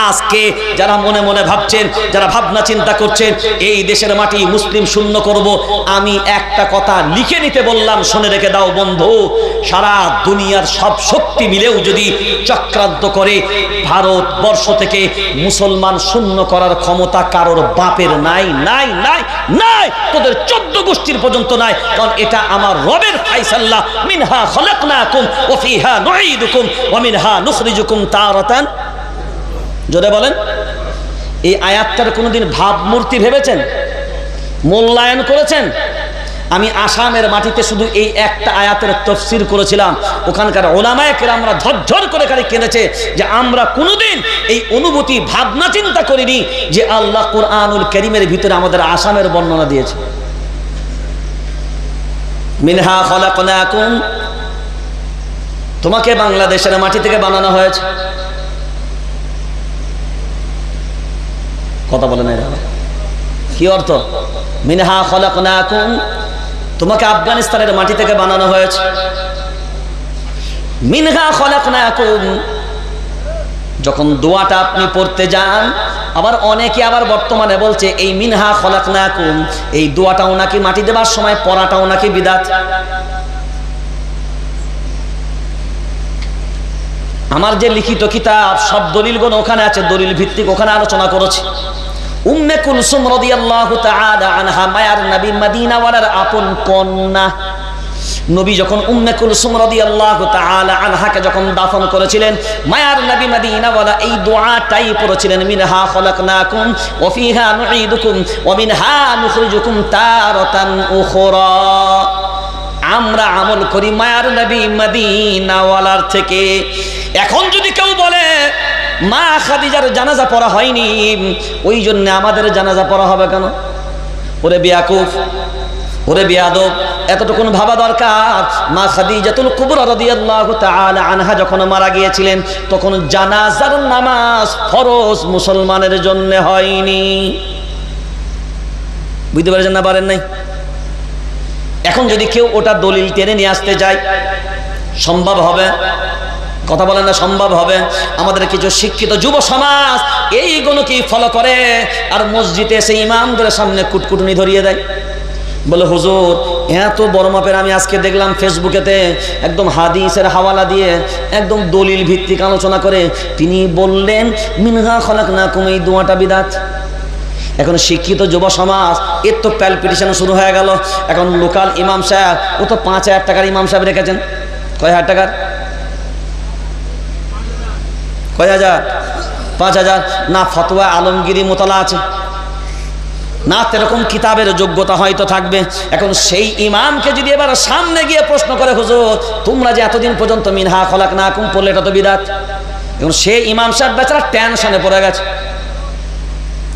আজকে যারা মনে মনে ভাবছেন, যারা ভাবনা চিন্তা করছেন এই দেশের মাটি মুসলিম শূন্য করব, আমি একটা কথা লিখে নিতে বললাম, শুনে রেখে দাও বন্ধু। সারা দুনিয়ার সব শক্তি মিলেও যদি চক্রান্ত করে ভারতবর্ষ থেকে মুসলমান শূন্য করার ক্ষমতা কারোর বাপের নাই, নাই নাই নাই, তোদের 14 গোষ্ঠীর পর্যন্ত নাই। কারণ এটা আমার রবের ফায়সালা, মিনহা খলাকনাকুম ওয়া ফিহা নুঈদুকুম ওয়া মিনহা নুখরিজুকুম তারাতান। জোরে বলেন। এই আয়াতটার কোনোদিন ভাবমূর্তি ভেবেছেন, মূল্যায়ন করেছেন? আমি আসামের মাটিতে শুধু এই একটা আয়াতের তাফসীর করেছিলাম, ওখানকার উলামায়ে কেরামরা ঝরঝর করে কেঁদেছে যে আমরা কোনোদিন এই অনুভূতি ভাবনা চিন্তা করিনি যে আল্লাহ কুরআনুল কারীমের ভিতরে আমাদের আসামের বর্ণনা দিয়েছে। মিনহা খলাকনাকুম, তোমাকে বাংলাদেশের মাটি থেকে বানানো হয়েছে। কথা বলে না, কি অর্থ? মিনহা খলাকনাকুম, তোমাকে আফগানিস্তানের মাটি থেকে বানানো হয়েছে। মিনহা খলাকনাকুম, যখন দোয়াটা আপনি পড়তে যান, আবার অনেকে আবার বর্তমানে বলছে এই মিনহা খলাকনাকুম এই দোয়াটাও নাকি মাটি দেবার সময় পড়াটাও নাকি বিদআত। আমার যে লিখিত কিতাব সব দলিলগুলো ওখানে আছে, দলিল ভিত্তিক ওখানে আলোচনা করেছি। উম্মে কুলসুম রাদিয়াল্লাহু তাআলা আনহা মায়ার নবী মদিনাওয়ালার আপন কন্যা। নবী যখন উম্মে কুলসুম রাদিয়াল্লাহু তাআলা আনহাকে যখন দাফন করেছিলেন, মায়ার নবী মদিনাওয়ালা এই দোয়াটাই পড়েছিলেন, মিনহা খলাকনাকুম ওয়া ফিহা নুঈদুকুম ওয়া মিনহা নুখরিজুকুম তারাতান উখরা। আমরা আমল করি মায়ার নবী মদিনাওয়ালার থেকে। এখন যদি কেউ বলে মা খাদিজার জানাজা পড়া হয়নি, ওই জন্য আমাদের জানাজা পড়া হবে কেন? ওরে বিয়াকুফ, ওরে বিয়াদব, এতটুকুন ভাবা দরকার। মা খাদিজাতুল কুবরা রাদিয়াল্লাহু তাআলা আনহা যখন মারা গিয়েছিলেন, তখন জানাজার নামাজ ফরজ মুসলমানের জন্য হয়নি। বুঝতে পারছেন না? পারেন নাই? এখন যদি কেউ ওটা দলিল টেনে নিয়ে আসতে যায়, সম্ভব হবে? কথা বলেন না, সম্ভব হবে? আমাদের কিছু শিক্ষিত যুব সমাজ এইগুলোকে ফলো করে আর মসজিদে এসে ইমামদের সামনে কুটকুটুনি ধরিয়ে দেয়, বলে হুজুর এত বড় মাপের। আমি আজকে দেখলাম ফেসবুকেতে একদম হাদিসের হাওয়ালা দিয়ে একদম দলিল ভিত্তিক আলোচনা করে তিনি বললেন মিনহা খলাকনাকুম এই দোয়াটা বিদআত। এখন শিক্ষিত যুব সমাজ এর তো প্যালপিটেশন শুরু হয়ে গেল। এখন লোকাল ইমাম সাহেব, ও তো 5,000 টাকার ইমাম সাহেব রেখেছেন। কয় হাজার টাকার? কয় হাজার? 5,000 না? ফতোয়া আলমগিরি মোতালা আছে না? এরকম কিতাবের যোগ্যতা হয়তো থাকবে। এখন সেই ইমামকে যদি এবার সামনে গিয়ে প্রশ্ন করে, হুজুর তোমরা যে এতদিন পর্যন্ত মিনহা খলাকনাকুম পড়লে এটা তো বিদআত, এখন সেই ইমাম সাহেব বেচারা টেনশনে পড়ে গেছে,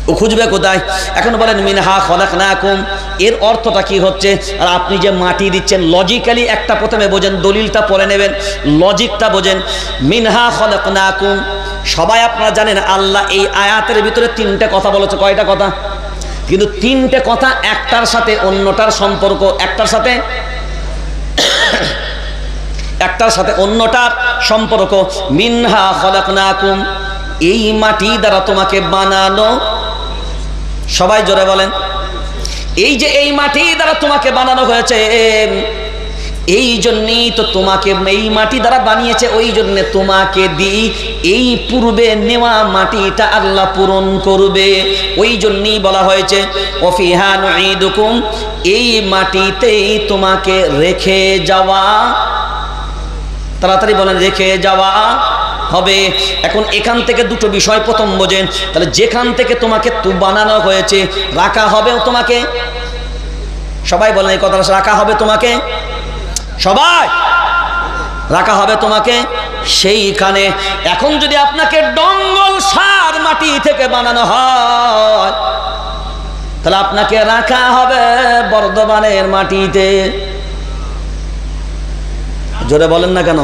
ও খুঁজবে কোথায়? এখন বলেন মিনহা খলাকনাকুম এর অর্থটা কি হচ্ছে? আর আপনি যে মাটি দিচ্ছেন, লজিক্যালি একটা প্রথমে বোঝেন, দলিলটা পড়ে নেবেন, লজিকটা বোঝেন। মিনহা খলাকনাকুম, সবাই আপনারা জানেন আল্লাহ এই আয়াতের ভিতরে 3টে কথা বলেছে। কয়টা কথা? কিন্তু 3টে কথা একটার সাথে অন্যটার সম্পর্ক, একটার সাথে অন্যটার সম্পর্ক। মিনহা খলাকনাকুম, এই মাটি দ্বারা তোমাকে বানানো। সবাই জোরে বলেন। এই যে এই মাটি দ্বারা তোমাকে বানানো হয়েছে, এই জন্যই তো তোমাকে এই মাটি দ্বারা বানিয়েছে, ওই জন্য তোমাকে দিই এই পূর্বে নেওয়া মাটিটা আল্লাহ পূরণ করবে। ওই জন্যই বলা হয়েছে ওয়া ফিহা নুঈদুকুম, এই মাটিতেই তোমাকে রেখে যাওয়া। তাড়াতাড়ি বলেন, রেখে যাওয়া হবে। এখন এখান থেকে দুটো বিষয় প্রথম বোঝেন, তাহলে যেখান থেকে তোমাকে বানানো হয়েছে রাখা হবে তোমাকে। সবাই বলেন এই কথাটা, রাখা হবে তোমাকে, সবাই রাখা হবে তোমাকে সেইখানে। এখন যদি আপনাকে ডঙ্গল সার মাটি থেকে বানানো হয়, তাহলে আপনাকে রাখা হবে বর্ধমানের মাটিতে। জোরে বলেন না কেন?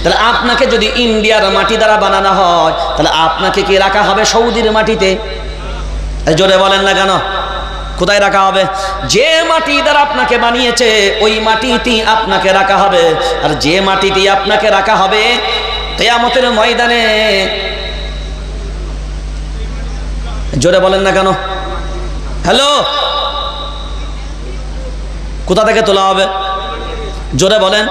তাহলে আপনাকে যদি ইন্ডিয়ার মাটি দ্বারা বানানো হয়, তাহলে আপনাকে কি রাখা হবে সৌদির মাটিতে? জোরে বলেন না কেন? কোথায় রাখা হবে? যে মাটি দ্বারা আপনাকে বানিয়েছে ওই মাটিতেই আপনাকে রাখা হবে। আর যে মাটিতেই আপনাকে রাখা হবে, কিয়ামতের ময়দানে জোরে বলেন না কেন? হ্যালো, কোথা থেকে তোলা হবে? জোরে বলেন।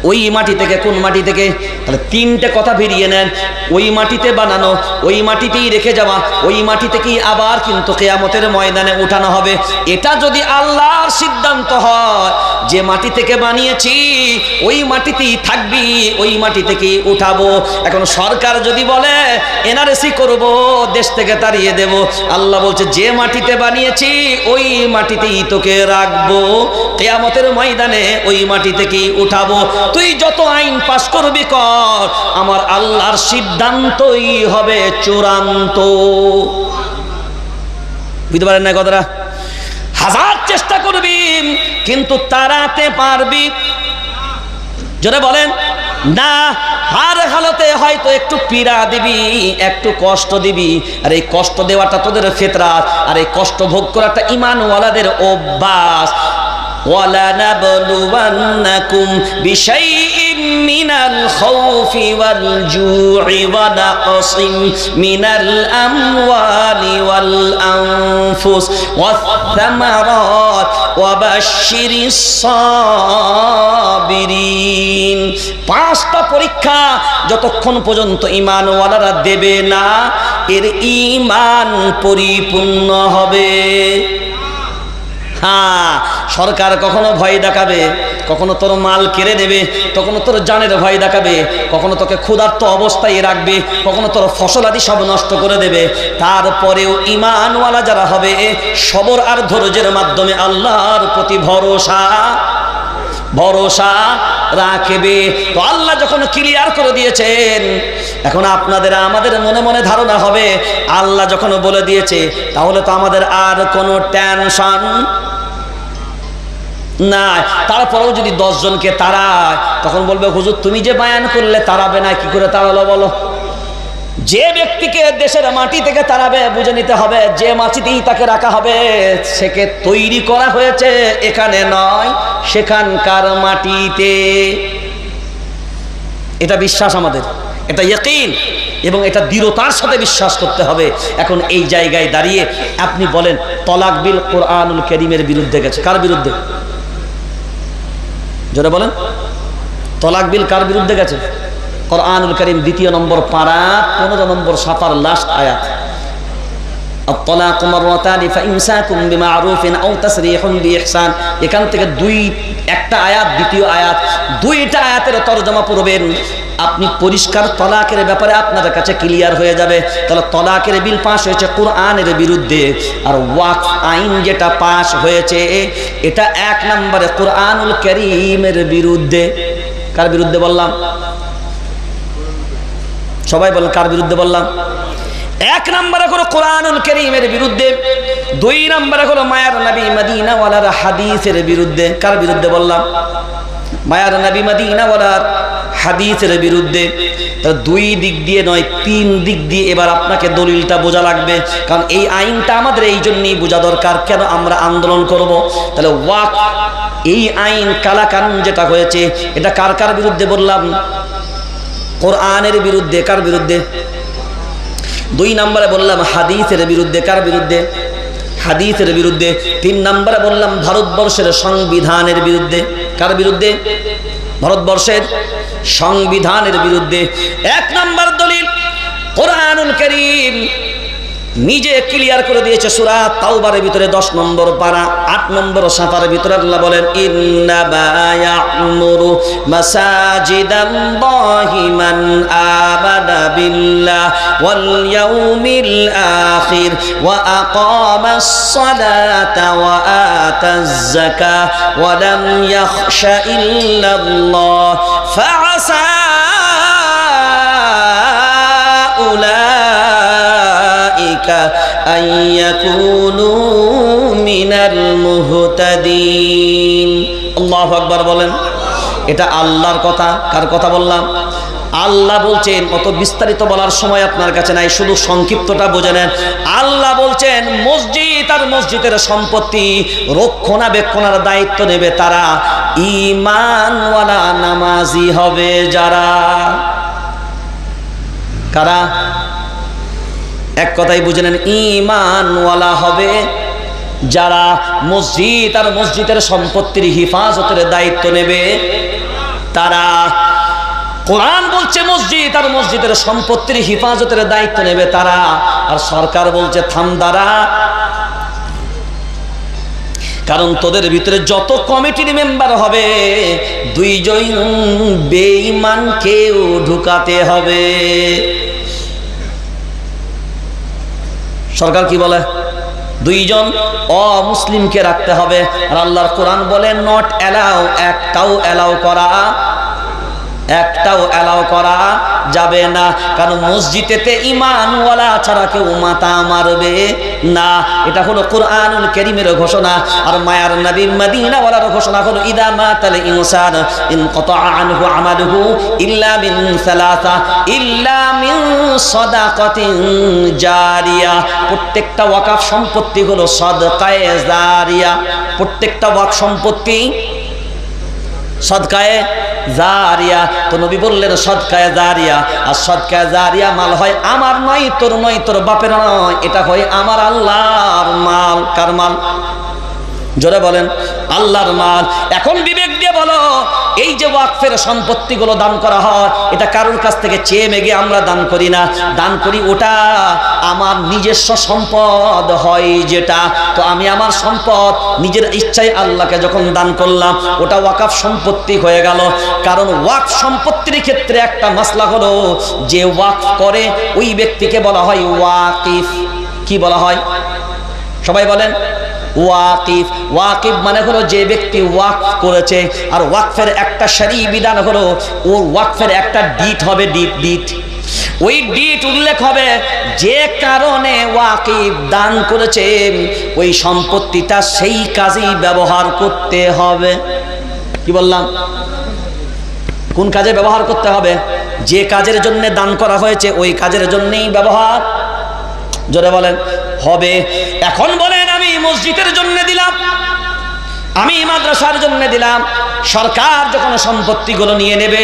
ওই মাটি থেকে। কোন মাটি থেকে? তাহলে তিনটে কথা বেরিয়ে নেন। ওই মাটিতে বানানো, ওই মাটিতেই রেখে যাওয়া, ওই মাটি থেকেই আবার কিন্তু কিয়ামতের ময়দানে উঠানো হবে। এটা যদি আল্লাহর সিদ্ধান্ত হয় যে মাটি থেকে বানিয়েছি ওই মাটিতেই থাকবি, ওই মাটি থেকেই উঠাবো। এখন সরকার যদি বলে এনআরসি করব, দেশ থেকে তাড়িয়ে দেব, আল্লাহ বলছে যে মাটিতে বানিয়েছি ওই মাটিতেই তোকে রাখবো, কিয়ামতের ময়দানে ওই মাটি থেকেই উঠাবো। তুই যত আইন পাস করবি কর, আমার আল্লাহর সিদ্ধান্তই হবে চূড়ান্ত। বুঝতে পারেন না কথাটা? হাজার চেষ্টা করবি কিন্তু তাড়াতে পারবি? জোরে বলেন না। হার হালতে হয়তো একটু পীড়া দিবি, একটু কষ্ট দিবি, আর এই কষ্ট দেওয়াটা তোদের ফিতরাত, আর এই কষ্ট ভোগ করাটা ঈমানওয়ালাদের অভ্যাস। وَلَنَبْلُوَنَّكُمْ بِشَيْءٍ مِّنَ الْخَوْفِ وَالْجُوعِ وَنَقْصٍ مِّنَ الْأَمْوَالِ وَالْأَنفُسِ وَالثَّمَرَاتِ وَبَشِّرِ الصَّابِرِينَ। পাঁচটা পরীক্ষা যতক্ষণ পর্যন্ত ঈমানওয়ালারা দেবে না, এর ঈমান পরিপূর্ণ হবে। হ্যাঁ, সরকার কখনো ভয় দেখাবে, কখনো তোর মাল কেড়ে নেবে, কখনো তোর জানের ভয় দেখাবে, কখনো তোকে ক্ষুধার্ত অবস্থায় রাখবে, কখনো তোর ফসল আদি সব নষ্ট করে দেবে। তারপরেও ঈমানওয়ালা যারা হবে সবর আর ধৈর্যের মাধ্যমে আল্লাহর প্রতি ভরসা রাখবে। তো আল্লাহ যখন ক্লিয়ার করে দিয়েছেন, এখন আপনাদের আমাদের মনে মনে ধারণা হবে আল্লাহ যখন বলে দিয়েছে তাহলে তো আমাদের আর কোনো টেনশন না। তারপরেও যদি 10 জনকে তাড়ায় তখন বলবে হুজুর তুমি যে বায়ান করলে তাড়াবে না, কি করে তাড়ালো বলো? যে ব্যক্তিকে দেশের মাটি থেকে তাড়াবে বুঝে নিতে হবে যে মাটিতেই তাকে রাখা হবে সেকে তৈরি করা হয়েছে এখানে নয়, সেখানকার মাটিতে। এটা বিশ্বাস আমাদের, এটা ইয়াকিন, এবং এটা দৃঢ়তার সাথে বিশ্বাস করতে হবে। এখন এই জায়গায় দাঁড়িয়ে আপনি বলেন তলাক বিল কোরআনুল কারীমের বিরুদ্ধে গেছে। কার বিরুদ্ধে? জোরে বলেন। তলাক বিল কার বিরুদ্ধে গেছে? কোরআনুল কারীম 2 নম্বর পারা 15 নম্বর সাফার লাস্ট আয়াত। الطلاق مرتان فإمساكم بمعروف أو تسريح بإحسان। এখান থেকে একটা আয়াত, দ্বিতীয় আয়াত, দুইটা আয়াতের তরজমা পড়বেন, আপনি পরিষ্কার তলাকের ব্যাপারে আপনাদের কাছে ক্লিয়ার হয়ে যাবে। তাহলে তলাকের বিল পাস হয়েছে কোরআনের বিরুদ্ধে, আর ওয়াকফ আইন যেটা পাস হয়েছে এটা 1 নম্বরে কোরআনুল কারীমের বিরুদ্ধে। কার বিরুদ্ধে বললাম? সবাই বলেন কার বিরুদ্ধে বললাম? 1 নম্বরে হলো কোরআনুল কারীমের বিরুদ্ধে, 2 নম্বরে হলো মায়ার নবী মদিনাওয়ালার হাদিসের বিরুদ্ধে। কার বিরুদ্ধে বললাম? মায়ার নবী মদিনাওয়ালার হাদিসের বিরুদ্ধে। তো 2 দিক দিয়ে নয় 3 দিক দিয়ে এবার আপনাকে দলিলটা বোঝা লাগবে, কারণ এই আইনটা আমাদের এই জন্যই বোঝা দরকার কেন আমরা আন্দোলন করব। তাহলে ওয়াকফ এই আইন কালা কানুন যেটা হয়েছে এটা কার কার বিরুদ্ধে বললাম? কোরআনের বিরুদ্ধে। কার বিরুদ্ধে? 2 নম্বরে বললাম হাদিসের বিরুদ্ধে। কার বিরুদ্ধে? হাদিসের বিরুদ্ধে। 3 নম্বরে বললাম ভারতবর্ষের সংবিধানের বিরুদ্ধে। কার বিরুদ্ধে? ভারতবর্ষের সংবিধানের বিরুদ্ধে। 1 নম্বর দলিল কোরআনুল কারীম নিজে ক্লিয়ার করে দিয়েছে সূরা তাওবার ভিতরে 10 নম্বর পারা 8 নম্বর সাফার ভিতরে আল্লাহ বলেন ইন্নামা ইয়া'মুরু মাসাজিদাল্লাহি মান আমানা বিল্লাহি ওয়াল ইয়াউমিল আখির ওয়া আকামাস সালাতা ওয়া আতাজ যাকাতা ওয়া লাম ইয়াখশা ইল্লাল্লাহ ফাআসা أن يكونوا من المهتدين। আল্লাহু আকবার বলেন। এটা আল্লাহর কথা। কার কথা বললাম? আল্লাহ বলছেন। অত বিস্তারিত বলার সময় আপনার কাছে নাই, শুধু সংক্ষিপ্তটা বুঝে নেন। আল্লাহ বলছেন মসজিদ আর মসজিদের সম্পত্তি রক্ষণাবেক্ষণের দায়িত্ব নেবে তারা ঈমানওয়ালা নামাজি হবে যারা। কারা? এক কথাই বুঝে নেন, ঈমানওয়ালা হবে যারা মসজিদ আর মসজিদের সম্পত্তির হিফাজতের দায়িত্ব নেবে তারা। কোরআন বলছে মসজিদ আর মসজিদের সম্পত্তির হিফাজতের দায়িত্ব নেবে তারা, আর সরকার বলছে থাম দাঁড়া, কারণ তোদের ভিতরে যত কমিটির মেম্বার হবে দুইজন বেঈমানকেও ঢুকাতে হবে। সরকার কি বলে? দুইজন অমুসলিমকে রাখতে হবে। আর আল্লাহর কোরআন বলে নট অ্যালাউ, একটাও অ্যালাউ করা যাবে না, কারণ মসজিদেতে ঈমানওয়ালা ছাড়া কেউ মাথা মারবে না। এটা হলো কুরআনুল কারীমের ঘোষণা। আর মায়ার নবী মদিনাওয়ালার ঘোষণা হলো ইদা মাতাল ইনসান ইনকাতা আনহু আমালুহু ইল্লা মিন সালাসা ইল্লা মিন সাদাকাতিন জারিয়া। প্রত্যেকটা ওয়াকফ সম্পত্তি হলো সাদকায়ে জারিয়া। প্রত্যেকটা ওয়াকফ সম্পত্তি সাদকায়ে জারিয়া। তো নবী বললেন সাদকায়ে জারিয়া, আর সাদকায়ে জারিয়া মাল হয় আমার নয়, তোর নয়, তোর বাপের নয়, এটা হয় আমার আল্লাহর মাল। কার মাল? জোরে বলেন, আল্লাহর মাল। এখন বিবেক দিয়ে বলো, এই যে ওয়াকফের সম্পত্তিগুলো দান করা হয়, এটা কারোর কাছ থেকে চেয়ে মেগে আমরা দান করি না, দান করি ওটা আমার নিজস্ব সম্পদ হয় যেটা। তো আমি আমার সম্পদ নিজের ইচ্ছায় আল্লাহকে যখন দান করলাম, ওটা ওয়াকফ সম্পত্তি হয়ে গেল। কারণ ওয়াকফ সম্পত্তির ক্ষেত্রে একটা মাসলা হলো, যে ওয়াকফ করে ওই ব্যক্তিকে বলা হয় ওয়াকিফ। কি বলা হয়? সবাই বলেন ওয়াকিফ। ওয়াকিফ মানে হলো যে ব্যক্তি ওয়াকফ করেছে। আর ওয়াকফের একটা শরঈ বিধান হলো, ও ওয়াকফের একটা ডিট হবে, ডিট। ওই ডিট উল্লেখ হবে যে কারণে ওয়াকিফ দান করেছে ওই সম্পত্তিটা সেই কাজেই ব্যবহার করতে হবে। কি বললাম? কোন কাজে ব্যবহার করতে হবে? যে কাজের জন্য দান করা হয়েছে ওই কাজের জন্যই ব্যবহার, জোরে বলেন, হবে। এখন বলেন আমি মসজিদের জন্য দিলাম, আমি মাদ্রাসার জন্য দিলাম, সরকার যখন সম্পত্তিগুলো নিয়ে নেবে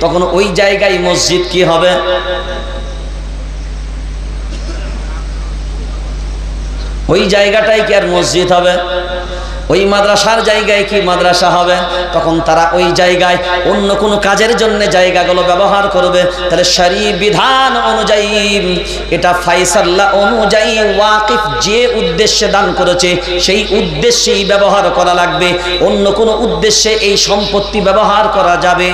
তখন ওই জায়গায় মসজিদ কি হবে? ওই জায়গাটাই কি আর মসজিদ হবে? ওই মাদ্রাসার জায়গায় কি মাদ্রাসা হবে? তখন তারা ওই জায়গায় অন্য কোনো কাজের জন্য জায়গাগুলো ব্যবহার করবে। তাহলে শরঈ বিধান অনুযায়ী, এটা ফায়সালা অনুযায়ী ওয়াকিফ যে উদ্দেশ্যে দান করেছে সেই উদ্দেশ্যেই ব্যবহার করা লাগবে। অন্য কোনো উদ্দেশ্যে এই সম্পত্তি ব্যবহার করা যাবে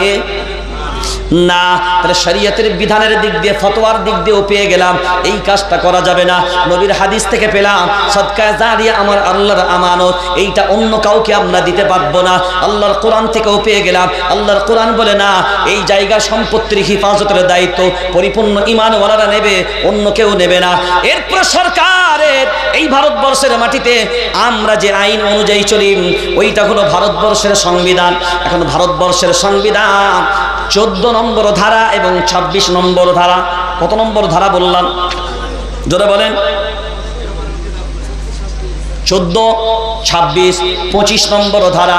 না। তাহলে শরীয়তের বিধানের দিক দিয়ে, ফতোয়ার দিক দিয়েও পেয়ে গেলাম এই কাজটা করা যাবে না। নবীর হাদিস থেকে পেলাম সাদকায়ে জারিয়া আমার আল্লাহর আমানত, এইটা অন্য কাউকে আমরা দিতে পারবো না। আল্লাহর কোরআন থেকেও পেয়ে গেলাম, আল্লাহর কোরআন বলে না, এই জায়গা সম্পত্তির হিফাজতের দায়িত্ব পরিপূর্ণ ঈমানওয়ালারা নেবে, অন্য কেউ নেবে না। এরপর সরকারের এই ভারতবর্ষের মাটিতে আমরা যে আইন অনুযায়ী চলি ওইটা হলো ভারতবর্ষের সংবিধান। এখন ভারতবর্ষের সংবিধান 14 নম্বর ধারা এবং 26 নম্বর ধারা। কত নম্বর ধারা বললাম? জোরে বলেন। 14, 26, 25 নম্বর ধারা,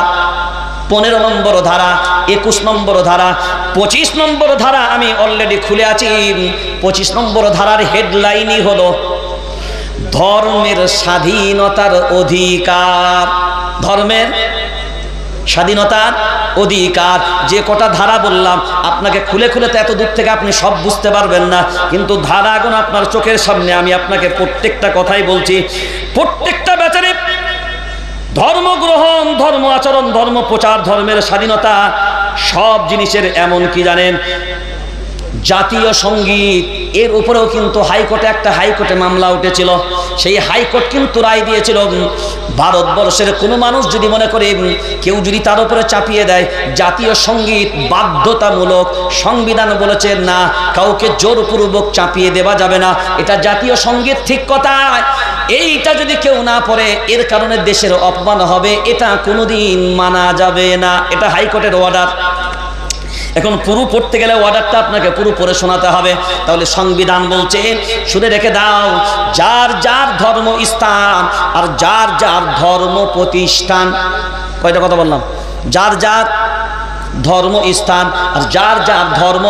15 নম্বর ধারা, 21 নম্বর ধারা, 25 নম্বর ধারা আমি অলরেডি খুলে আছি। 25 নম্বর ধারার হেডলাইনই হলো ধর্মের স্বাধীনতার অধিকার। ধর্মের স্বাধীনতার অধিকার। যে কটা ধারা বললাম, আপনাকে খুলে খুলে তো এত দূর থেকে আপনি সব বুঝতে পারবেন না, কিন্তু ধারাগুলো আপনার চোখের সামনে আমি আপনাকে প্রত্যেকটা কথাই বলছি। প্রত্যেকটা বেচারে ধর্ম গ্রহণ, ধর্ম আচরণ, ধর্ম প্রচার, ধর্মের স্বাধীনতা, সব জিনিসের এমন কি জানেন, জাতীয় সঙ্গীত এর উপরেও কিন্তু হাইকোর্টে মামলা উঠেছিল। সেই হাইকোর্ট কিন্তু রায় দিয়েছিল, ভারতবর্ষের কোনো মানুষ যদি মনে করে কেউ যদি তার উপরে চাপিয়ে দেয় জাতীয় সঙ্গীত বাধ্যতামূলক, সংবিধান বলেছে না, কাউকে জোরপূর্বক চাপিয়ে দেওয়া যাবে না, এটা জাতীয় সঙ্গীত, ঠিক কথা। এইটা যদি কেউ না পড়ে এর কারণে দেশের অপমান হবে, এটা কোনোদিন মানা যাবে না। এটা হাইকোর্টের অর্ডার। এখন পুরো পড়তে গেলে অর্ডারটা আপনাকে পুরো পড়ে শোনাতে হবে। তাহলে সংবিধান বলছে, শুনে রেখে দাও, যার যার ধর্ম স্থান আর যার যার ধর্ম প্রতিষ্ঠান। কয়টা কথা বললাম? যার যার ধর্ম স্থান আর যার যার ধর্ম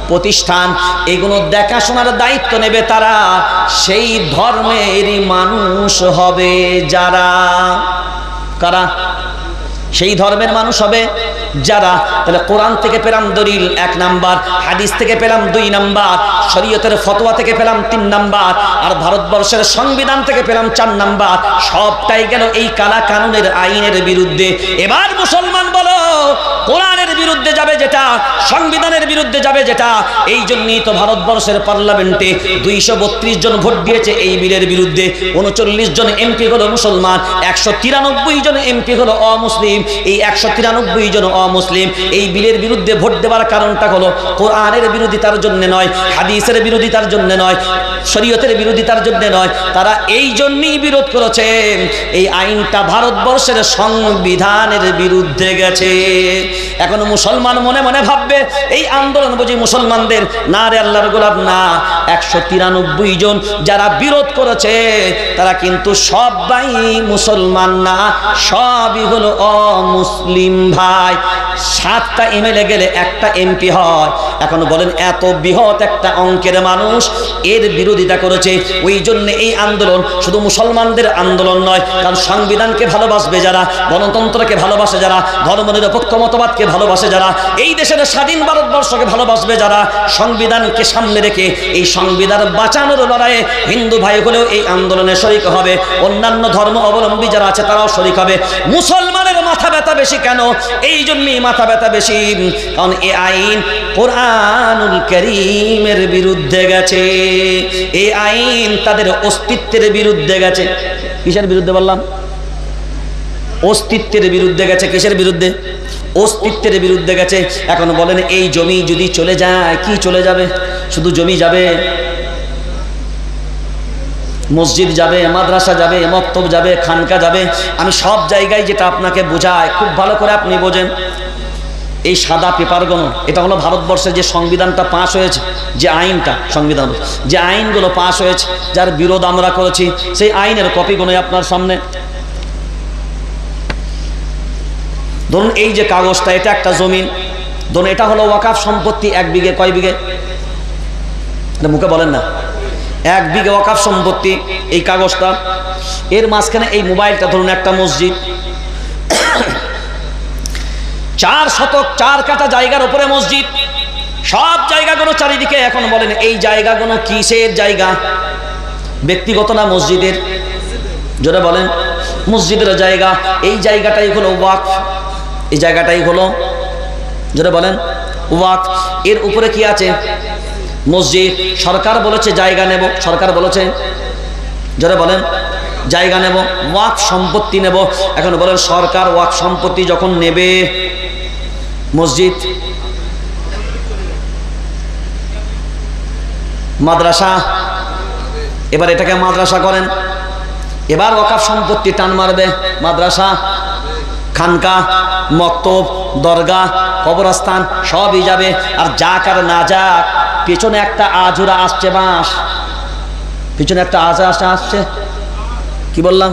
প্রতিষ্ঠান, এগুলো দেখাশোনার দায়িত্ব নেবে তারা, সেই ধর্মেরই মানুষ হবে যারা, কারা? সেই ধর্মের মানুষ হবে যারা। তাহলে কোরআন থেকে পেলাম দলিল 1 নাম্বার, হাদিস থেকে পেলাম 2 নাম্বার, শরীয়তের ফতোয়া থেকে পেলাম 3 নাম্বার, আর ভারতবর্ষের সংবিধান থেকে পেলাম 4 নাম্বার। সবটাই গেল এই কালা কানুনের আইনের বিরুদ্ধে। এবার মুসলমান বলো, কোরআনের বিরুদ্ধে যাবে যেটা, সংবিধানের বিরুদ্ধে যাবে যেটা। এই জন্যই তো ভারতবর্ষের পার্লামেন্টে 232 জন ভোট দিয়েছে এই বিলের বিরুদ্ধে। 39 জন এমপি হলো মুসলমান, 193 জন এমপি হলো অমুসলিম। এই 193 জন অমুসলিম এই বিলের বিরুদ্ধে ভোট দেওয়ার কারণটা হলো কোরআনের বিরোধিতার জন্য নয়, হাদিসের বিরোধিতার জন্য নয়, শরীয়তের বিরোধিতার জন্য নয়। তারা এই জন্যই বিরোধ করেছে, এই আইনটা ভারতবর্ষের সংবিধানের বিরুদ্ধে গেছে। এখন মুসলমান মনে মনে ভাববে এই আন্দোলন বুঝি মুসলমানদের, না রে আল্লাহর গোলাম না। 193 জন যারা বিরোধ করেছে তারা কিন্তু সবাই মুসলমান না, সবই হলো অমুসলিম ভাই। 7টা এমএলএ গেলে 1টা এমপি হয়। এখন বলেন এত বৃহৎ একটা অঙ্কের মানুষ এর বিরোধিতা করেছে। ওই জন্য এই আন্দোলন শুধু মুসলমানদের আন্দোলন নয়, কারণ সংবিধানকে ভালোবাসবে যারা, গণতন্ত্রকে ভালোবাসে যারা, ধর্মনিরপেক্ষ মতবাদকে ভালোবাসে যারা, এই দেশের স্বাধীন ভারতবর্ষকে ভালোবাসবে যারা, সংবিধানকে সামনে রেখে এই সংবিধান বাঁচানোর লড়াইয়ে হিন্দু ভাই হলেও এই আন্দোলনে শরিক হবে, অন্যান্য ধর্ম অবলম্বী যারা আছে তারাও শরিক হবে। মুসলমানের মাথা ব্যথা বেশি কেন? এই জন্যই মাথা ব্যথা বেশি, কারণ এই আইন কোরআনুল কারীমের বিরুদ্ধে গেছে। এই আইন তাদের অস্তিত্বের বিরুদ্ধে গেছে। কিসের বিরুদ্ধে বললাম? অস্তিত্বের বিরুদ্ধে গেছে। কিসের বিরুদ্ধে? অস্তিত্বের বিরুদ্ধে গেছে। এখন বলেন এই জমি যদি চলে যায়, কি চলে যাবে? শুধু জমি যাবে? মসজিদ যাবে, মাদ্রাসা যাবে, মক্তব যাবে, খানকা যাবে। আমি সব জায়গায় যেটা আপনাকে বোঝাই, খুব ভালো করে আপনি বোঝেন। এই সাদা পেপারগুলো, এটা হলো ভারতবর্ষের যে সংবিধানটা পাশ হয়েছে, যে আইনটা, সংবিধান যে আইনগুলো পাশ হয়েছে, যার বিরোধ আমরা করেছি, সেই আইনের কপিগুলো আপনার সামনে। ধরুন এই যে কাগজটা, এটা একটা জমিন, ধরুন এটা হলো ওয়াকাফ সম্পত্তি। 1 বিঘে, কয় বিঘে? মুখে বলেন না। 1 বিঘে ওয়াকাফ সম্পত্তি এই কাগজটা। এর মাঝখানে এই মোবাইলটা, ধরুন একটা মসজিদ, 4 শতক 4 কাঠা জায়গার উপরে মসজিদ, সব জায়গাগুলো চারিদিকে। এখন বলেন এই জায়গাগুলো কিসের জায়গা? ব্যক্তিগত না মসজিদের? জোরে বলেন। মসজিদের জায়গা। এই জায়গাটাই হলো ওয়াকফ, এই জায়গাটাই হলো, জোরে বলেন, ওয়াকফ। এর উপরে কি আছে? মসজিদ। সরকার বলেছে জায়গা নেব, সরকার বলেছে, জোরে বলেন, জায়গা নেব, ওয়াকফ সম্পত্তি নেব। এখন বলেন সরকার ওয়াকফ সম্পত্তি যখন নেবে, মসজিদ, মাদ্রাসা, এবার এটাকে মাদ্রাসা করেন, এবার ওয়াকফ সম্পত্তি টান মারবে, মাদ্রাসা, খানকা, মক্তব, দরগা, কবরস্থান সবই যাবে। আর যাক আর না যাক, পেছনে একটা আজুরা আসছে, বাঁশ, পিছনে একটা আজরা আসছে। কি বললাম?